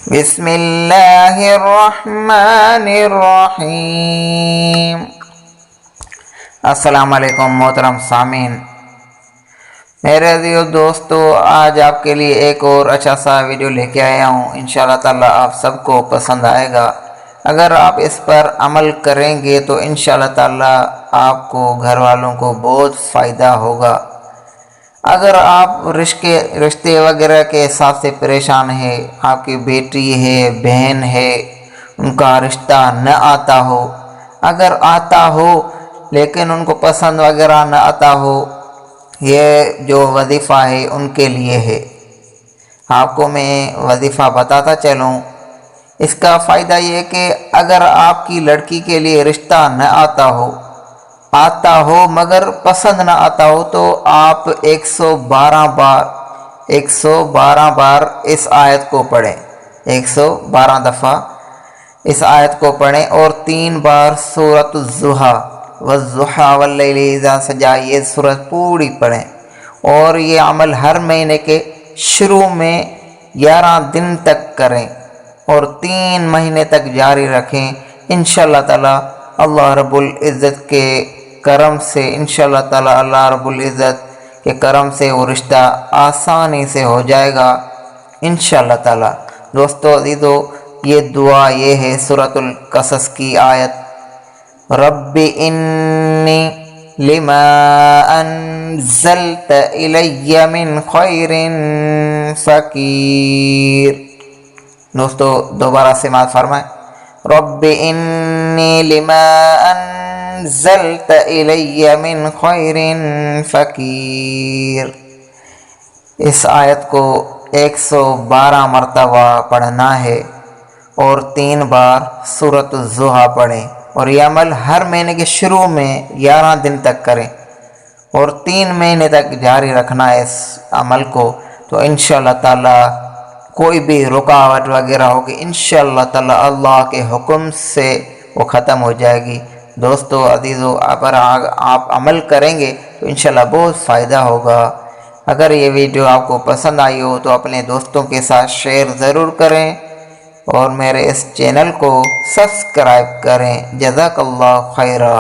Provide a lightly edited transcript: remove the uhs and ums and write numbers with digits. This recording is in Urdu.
بسم اللہ الرحمن الرحیم۔ السلام علیکم محترم سامعین، میرے عزیز دوستو، آج آپ کے لیے ایک اور اچھا سا ویڈیو لے کے آیا ہوں۔ انشاءاللہ تعالی آپ سب کو پسند آئے گا۔ اگر آپ اس پر عمل کریں گے تو انشاءاللہ تعالی آپ کو گھر والوں کو بہت فائدہ ہوگا۔ اگر آپ رشتے وغیرہ کے حساب سے پریشان ہیں، آپ کی بیٹی ہے، بہن ہے، ان کا رشتہ نہ آتا ہو، اگر آتا ہو لیکن ان کو پسند وغیرہ نہ آتا ہو، یہ جو وظیفہ ہے ان کے لیے ہے۔ آپ کو میں وظیفہ بتاتا چلوں۔ اس کا فائدہ یہ کہ اگر آپ کی لڑکی کے لیے رشتہ نہ آتا ہو مگر پسند نہ آتا ہو، تو آپ 112 بار اس آیت کو پڑھیں، 112 دفعہ اس آیت کو پڑھیں، اور 3 بار سورۃ الضحیٰ والضحیٰ واللیل اذا سجی، یہ سورت پوری پڑھیں، اور یہ عمل ہر مہینے کے شروع میں 11 دن تک کریں اور 3 مہینے تک جاری رکھیں۔ انشاءاللہ تعالی اللہ رب العزت کے کرم سے اللہ رب العزت کے کرم سے وہ رشتہ آسانی سے ہو جائے گا انشاءاللہ تعالی۔ دوستو عزیزو، یہ دعا یہ ہے سورۃ القصص کی آیت، رب انی لما انزلت الی من خیر فقیر۔ دوستو دوبارہ سماعت فرمائیں، رب انی لما انزلت الی من خیر فقیر۔ اس آیت کو 112 مرتبہ پڑھنا ہے اور 3 بار سورۃ الضحیٰ پڑھیں، اور یہ عمل ہر مہینے کے شروع میں 11 دن تک کریں اور 3 مہینے تک جاری رکھنا ہے اس عمل کو، تو انشاءاللہ تعالی کوئی بھی رکاوٹ وغیرہ ہوگی انشاءاللہ تعالی اللہ کے حکم سے وہ ختم ہو جائے گی۔ دوستو عزیزو، اگر آپ عمل کریں گے تو انشاءاللہ بہت فائدہ ہوگا۔ اگر یہ ویڈیو آپ کو پسند آئی ہو تو اپنے دوستوں کے ساتھ شیئر ضرور کریں اور میرے اس چینل کو سبسکرائب کریں۔ جزاک اللہ خیرہ۔